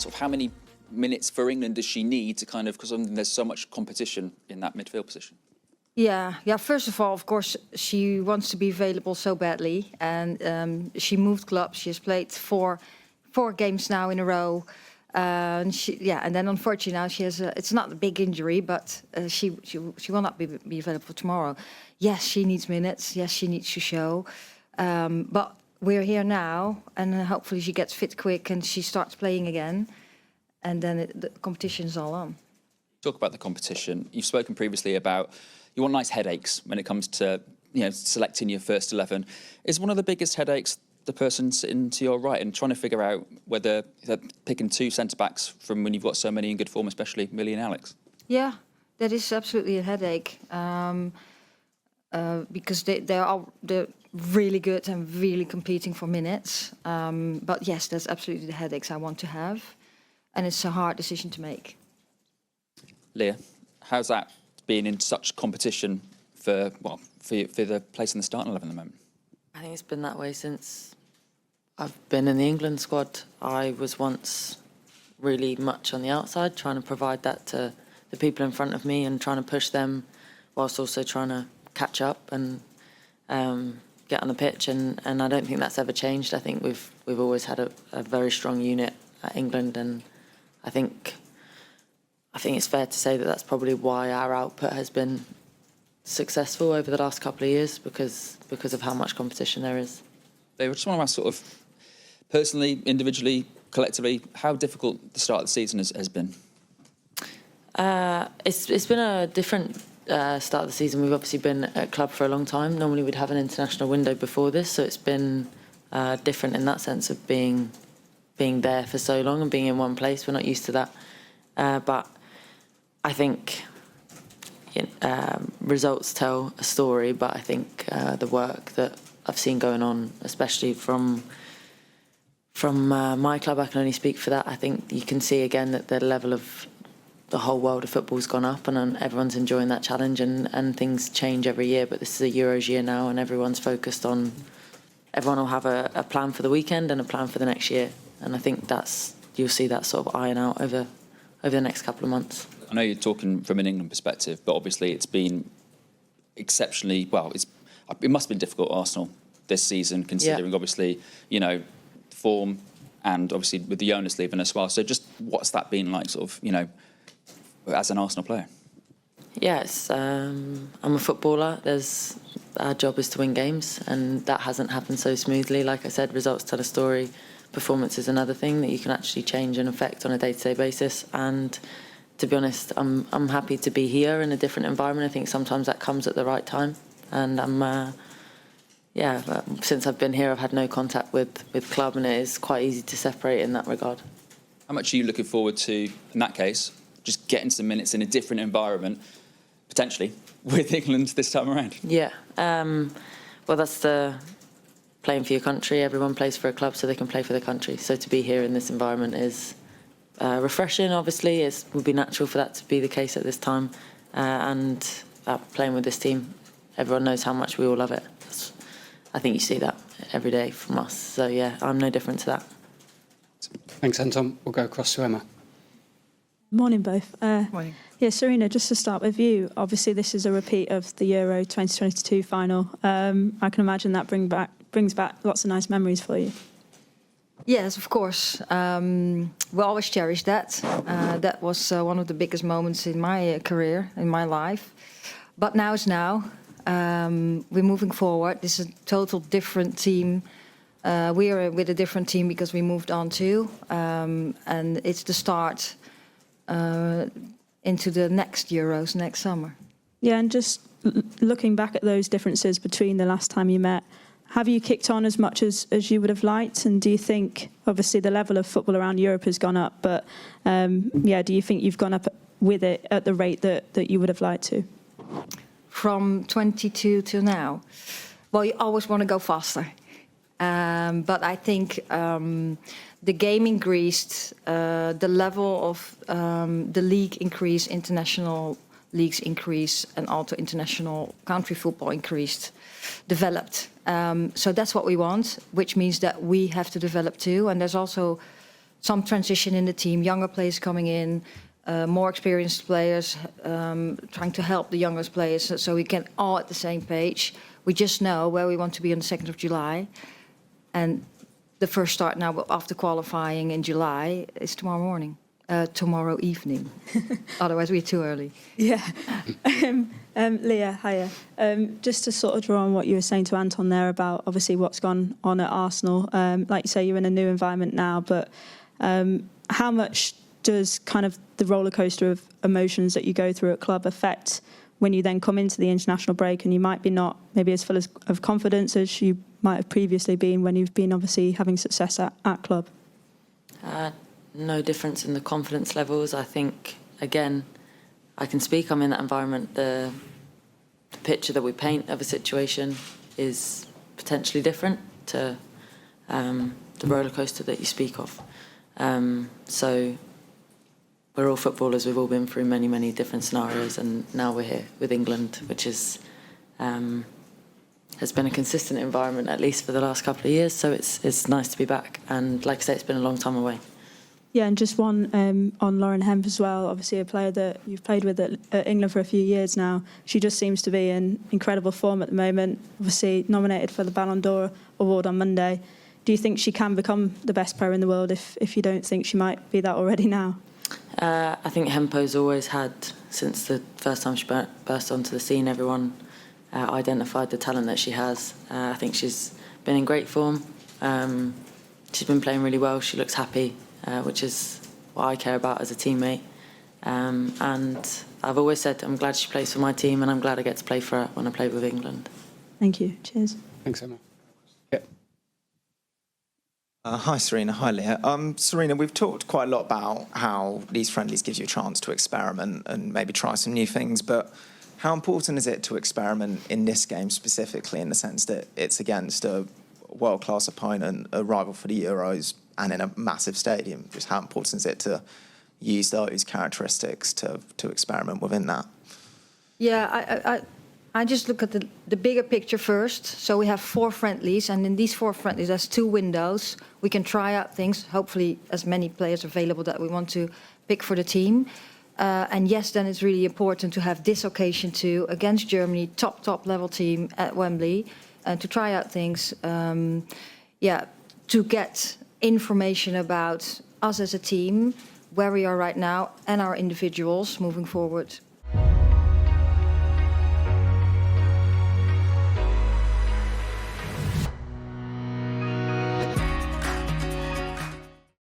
sort of how many minutes for England does she need to kind of, because there's so much competition in that midfield position? Yeah. First of all, of course, she wants to be available so badly, and she moved clubs. She has played four games now in a row, and then unfortunately now she has it's not a big injury, but she will not be available tomorrow. Yes, she needs minutes. Yes, she needs to show, but we're here now, and hopefully she gets fit quick and she starts playing again, and then the competition's all on. Talk about the competition. You've spoken previously about you want nice headaches when it comes to selecting your first 11. Is one of the biggest headaches the person sitting to your right and trying to figure out whether picking two centre-backs from when you've got so many in good form, especially Millie and Alex? Yeah, that is absolutely a headache, because they're really good and really competing for minutes. But yes, that's absolutely the headaches I want to have, and it's a hard decision to make. Leah, how's that being in such competition for the place in the starting 11 at the moment? I think it's been that way since I've been in the England squad. I was once really much on the outside, trying to provide that to the people in front of me and trying to push them, whilst also trying to catch up and get on the pitch. And I don't think that's ever changed. I think we've always had a very strong unit at England, and I think it's fair to say that that's probably why our output has been successful over the last couple of years, because of how much competition there is. They just want to ask, sort of personally, individually, collectively, how difficult the start of the season has been? It's been a different start of the season. We've obviously been at club for a long time. Normally we'd have an international window before this, so it's been different in that sense of being there for so long and being in one place. We're not used to that, but I think results tell a story. But I think the work that I've seen going on, especially from my club, I can only speak for that. I think you can see again that the level of the whole world of football's gone up, and everyone's enjoying that challenge, and things change every year. But this is a Euros year now, and everyone's focused on. Everyone will have a plan for the weekend and a plan for the next year, and I think you'll see that sort of iron out over the next couple of months. I know you're talking from an England perspective, but obviously it's been exceptionally well. It must have been difficult at Arsenal this season, considering obviously form, and obviously with the owners leaving as well. So just what's that been like, sort of as an Arsenal player? Yes, I'm a footballer. Our job is to win games, and that hasn't happened so smoothly. Like I said, results tell a story. Performance is another thing that you can actually change and affect on a day-to-day basis. And to be honest, I'm happy to be here in a different environment. I think sometimes that comes at the right time, and since I've been here, I've had no contact with club, and it is quite easy to separate in that regard. How much are you looking forward to, in that case, just getting some minutes in a different environment, potentially, with England this time around? Yeah. Well, that's the playing for your country. Everyone plays for a club so they can play for their country. So to be here in this environment is refreshing, obviously. It would be natural for that to be the case at this time. And playing with this team, everyone knows how much we all love it. I think you see that every day from us. So, yeah, I'm no different to that. Thanks, Anton. We'll go across to Emma. Morning, both. Morning. Yeah, Sarina, just to start with you, obviously this is a repeat of the Euro 2022 final. I can imagine that brings back lots of nice memories for you. Yes, of course. We always cherish that. That was one of the biggest moments in my career, in my life. But now is now. We're moving forward. This is a total different team. We are with a different team because we moved on too. And it's the start into the next Euros next summer. Yeah, and just looking back at those differences between the last time you met, have you kicked on as much as you would have liked? And do you think, obviously the level of football around Europe has gone up, but do you think you've gone up with it at the rate that you would have liked to? From 22 till now? Well, you always want to go faster. But I think the game increased, the level of the league increased, international leagues increased, and also international country football increased, developed. So that's what we want, which means that we have to develop too. And there's also some transition in the team, younger players coming in, more experienced players, trying to help the youngest players so we can all at the same page. We just know where we want to be on the 2nd of July. And the first start now after qualifying in July is tomorrow morning. Tomorrow evening. Otherwise, we're too early. Yeah. Leah, hiya. Just to sort of draw on what you were saying to Anton there about obviously what's gone on at Arsenal. Like you say, you're in a new environment now, but how much does kind of the roller coaster of emotions that you go through at club affect when you then come into the international break and you might be not maybe as full of confidence as you might have previously been when you've been obviously having success at club? No difference in the confidence levels. I think, again, I can speak, I'm in that environment. The picture that we paint of a situation is potentially different to the roller coaster that you speak of. So we're all footballers, we've all been through many, many different scenarios, and now we're here with England, which is has been a consistent environment, at least for the last couple of years, so it's nice to be back. And like I say, it's been a long time away. Yeah, and just one on Lauren Hemp as well, obviously a player that you've played with at England for a few years now. She just seems to be in incredible form at the moment, obviously nominated for the Ballon d'Or award on Monday. Do you think she can become the best player in the world if you don't think she might be that already now? I think Hempo's always had, since the first time she burst onto the scene, everyone identified the talent that she has. I think she's been in great form. She's been playing really well. She looks happy, which is what I care about as a teammate. And I've always said I'm glad she plays for my team, and I'm glad I get to play for her when I play with England. Thank you. Cheers. Thanks, Emma. Yeah. Hi, Sarina. Hi, Leah. Sarina, we've talked quite a lot about how these friendlies gives you a chance to experiment and maybe try some new things, but how important is it to experiment in this game specifically, in the sense that it's against a world-class opponent, a rival for the Euros, and in a massive stadium? Just how important is it to use those characteristics to experiment within that? Yeah, I just look at the bigger picture first. So we have 4 friendlies, and in these 4 friendlies, there's 2 windows. We can try out things, hopefully as many players available that we want to pick for the team. And yes, then it's really important to have this occasion too, against Germany, top level team at Wembley, and to try out things, to get information about us as a team, where we are right now, and our individuals moving forward.